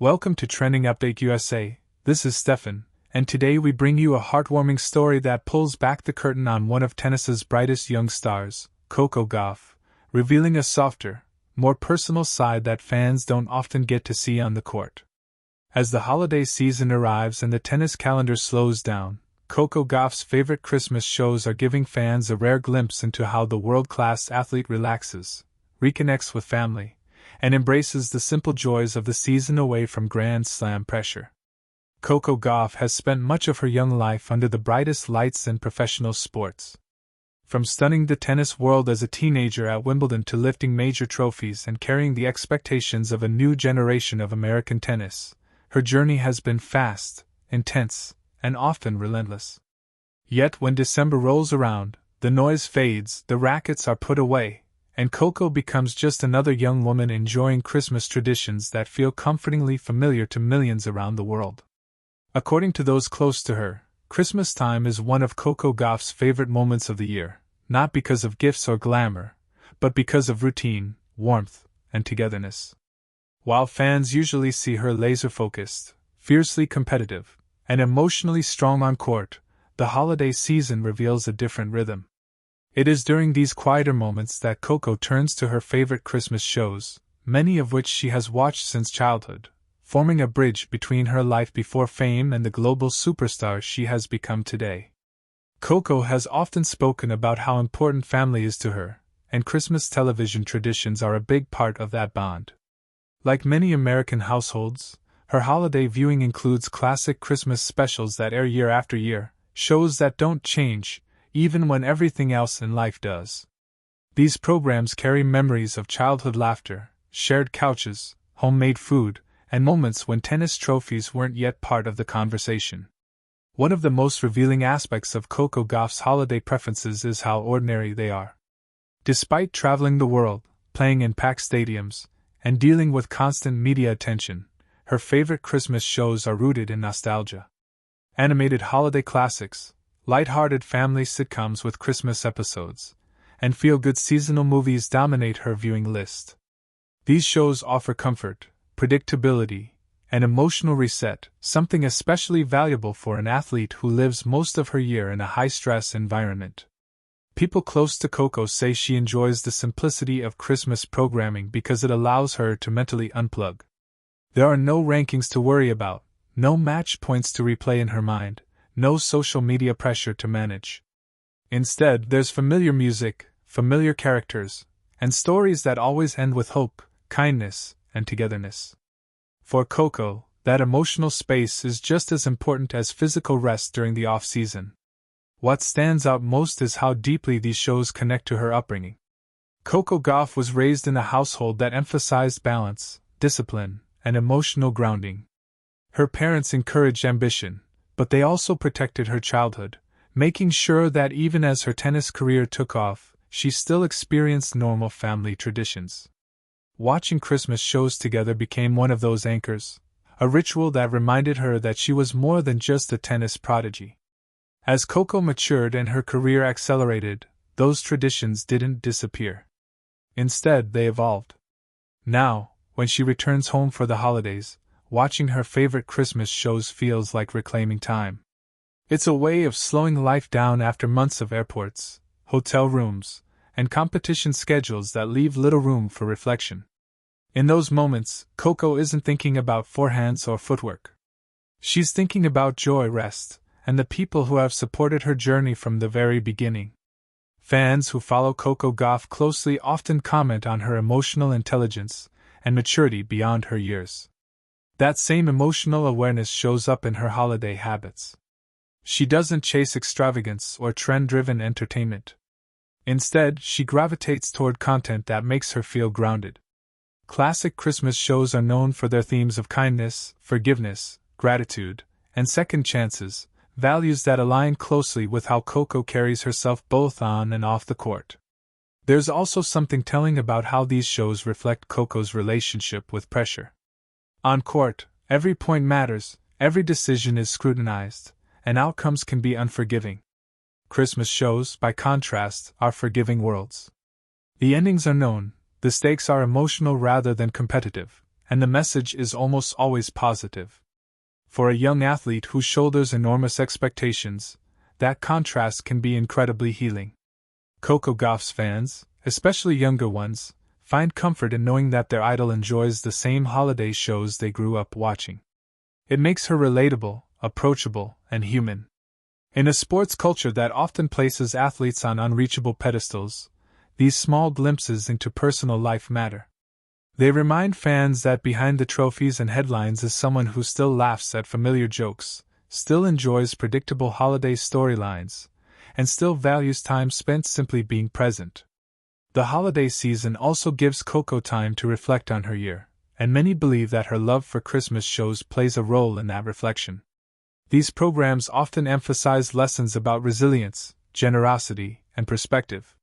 Welcome to Trending Update USA. This is Stefan, and today we bring you a heartwarming story that pulls back the curtain on one of tennis's brightest young stars, Coco Gauff, revealing a softer, more personal side that fans don't often get to see on the court. As the holiday season arrives and the tennis calendar slows down, Coco Gauff's favorite Christmas shows are giving fans a rare glimpse into how the world-class athlete relaxes, reconnects with family, and embraces the simple joys of the season away from Grand Slam pressure. Coco Gauff has spent much of her young life under the brightest lights in professional sports. From stunning the tennis world as a teenager at Wimbledon to lifting major trophies and carrying the expectations of a new generation of American tennis, her journey has been fast, intense, and often relentless. Yet when December rolls around, the noise fades, the rackets are put away, and Coco becomes just another young woman enjoying Christmas traditions that feel comfortingly familiar to millions around the world. According to those close to her, Christmas time is one of Coco Gauff's favorite moments of the year, not because of gifts or glamour, but because of routine, warmth, and togetherness. While fans usually see her laser-focused, fiercely competitive, and emotionally strong on court, the holiday season reveals a different rhythm. It is during these quieter moments that Coco turns to her favorite Christmas shows, many of which she has watched since childhood, forming a bridge between her life before fame and the global superstar she has become today. Coco has often spoken about how important family is to her, and Christmas television traditions are a big part of that bond. Like many American households, her holiday viewing includes classic Christmas specials that air year after year, shows that don't change, even when everything else in life does. These programs carry memories of childhood laughter, shared couches, homemade food, and moments when tennis trophies weren't yet part of the conversation. One of the most revealing aspects of Coco Gauff's holiday preferences is how ordinary they are. Despite traveling the world, playing in packed stadiums, and dealing with constant media attention, her favorite Christmas shows are rooted in nostalgia. Animated holiday classics, light-hearted family sitcoms with Christmas episodes, and feel-good seasonal movies dominate her viewing list. These shows offer comfort, predictability, and emotional reset, something especially valuable for an athlete who lives most of her year in a high-stress environment. People close to Coco say she enjoys the simplicity of Christmas programming because it allows her to mentally unplug. There are no rankings to worry about, no match points to replay in her mind, no social media pressure to manage. Instead, there's familiar music, familiar characters, and stories that always end with hope, kindness, and togetherness. For Coco, that emotional space is just as important as physical rest during the off-season. What stands out most is how deeply these shows connect to her upbringing. Coco Gauff was raised in a household that emphasized balance, discipline, and emotional grounding. Her parents encouraged ambition, but they also protected her childhood, making sure that even as her tennis career took off, she still experienced normal family traditions. Watching Christmas shows together became one of those anchors, a ritual that reminded her that she was more than just a tennis prodigy. As Coco matured and her career accelerated, those traditions didn't disappear. Instead, they evolved. Now, when she returns home for the holidays, watching her favorite Christmas shows feels like reclaiming time. It's a way of slowing life down after months of airports, hotel rooms, and competition schedules that leave little room for reflection. In those moments, Coco isn't thinking about forehands or footwork. She's thinking about joy, rest, and the people who have supported her journey from the very beginning. Fans who follow Coco Gauff closely often comment on her emotional intelligence and maturity beyond her years. That same emotional awareness shows up in her holiday habits. She doesn't chase extravagance or trend-driven entertainment. Instead, she gravitates toward content that makes her feel grounded. Classic Christmas shows are known for their themes of kindness, forgiveness, gratitude, and second chances, values that align closely with how Coco carries herself both on and off the court. There's also something telling about how these shows reflect Coco's relationship with pressure. On court, every point matters, every decision is scrutinized, and outcomes can be unforgiving. Christmas shows, by contrast, are forgiving worlds. The endings are known, the stakes are emotional rather than competitive, and the message is almost always positive. For a young athlete who shoulders enormous expectations, that contrast can be incredibly healing. Coco Gauff's fans, especially younger ones, find comfort in knowing that their idol enjoys the same holiday shows they grew up watching. It makes her relatable, approachable, and human. In a sports culture that often places athletes on unreachable pedestals, these small glimpses into personal life matter. They remind fans that behind the trophies and headlines is someone who still laughs at familiar jokes, still enjoys predictable holiday storylines, and still values time spent simply being present. The holiday season also gives Coco time to reflect on her year, and many believe that her love for Christmas shows plays a role in that reflection. These programs often emphasize lessons about resilience, generosity, and perspective.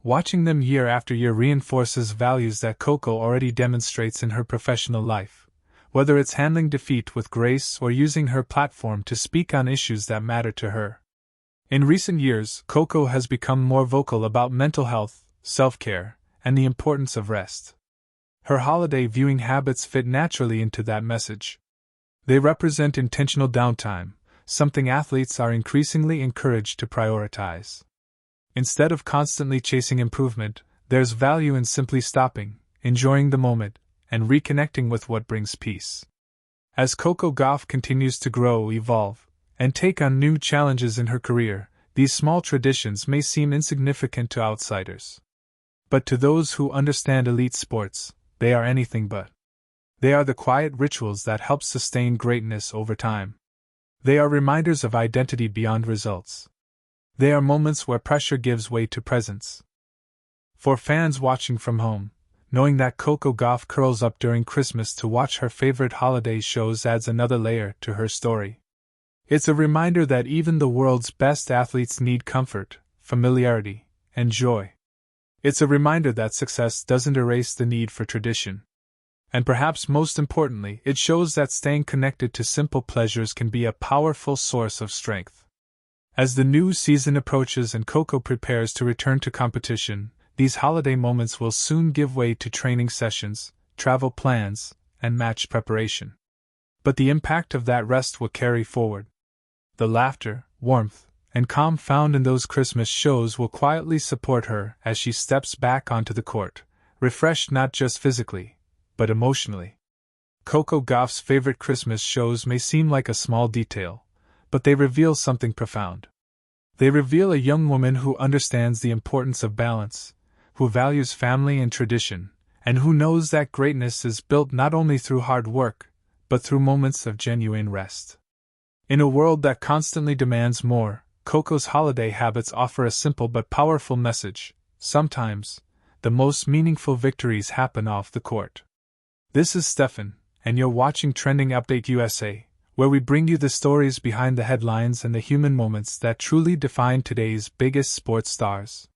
Watching them year after year reinforces values that Coco already demonstrates in her professional life, whether it's handling defeat with grace or using her platform to speak on issues that matter to her. In recent years, Coco has become more vocal about mental health, self-care, and the importance of rest. Her holiday viewing habits fit naturally into that message. They represent intentional downtime, something athletes are increasingly encouraged to prioritize. Instead of constantly chasing improvement, there's value in simply stopping, enjoying the moment, and reconnecting with what brings peace. As Coco Gauff continues to grow, evolve, and take on new challenges in her career, these small traditions may seem insignificant to outsiders. But to those who understand elite sports, they are anything but. They are the quiet rituals that help sustain greatness over time. They are reminders of identity beyond results. They are moments where pressure gives way to presence. For fans watching from home, knowing that Coco Gauff curls up during Christmas to watch her favorite holiday shows adds another layer to her story. It's a reminder that even the world's best athletes need comfort, familiarity, and joy. It's a reminder that success doesn't erase the need for tradition. And perhaps most importantly, it shows that staying connected to simple pleasures can be a powerful source of strength. As the new season approaches and Coco prepares to return to competition, these holiday moments will soon give way to training sessions, travel plans, and match preparation. But the impact of that rest will carry forward. The laughter, warmth, and calm found in those Christmas shows will quietly support her as she steps back onto the court, refreshed not just physically, but emotionally. Coco Gauff's favorite Christmas shows may seem like a small detail, but they reveal something profound. They reveal a young woman who understands the importance of balance, who values family and tradition, and who knows that greatness is built not only through hard work, but through moments of genuine rest. In a world that constantly demands more, Coco's holiday habits offer a simple but powerful message. Sometimes, the most meaningful victories happen off the court. This is Stefan, and you're watching Trending Update USA, where we bring you the stories behind the headlines and the human moments that truly define today's biggest sports stars.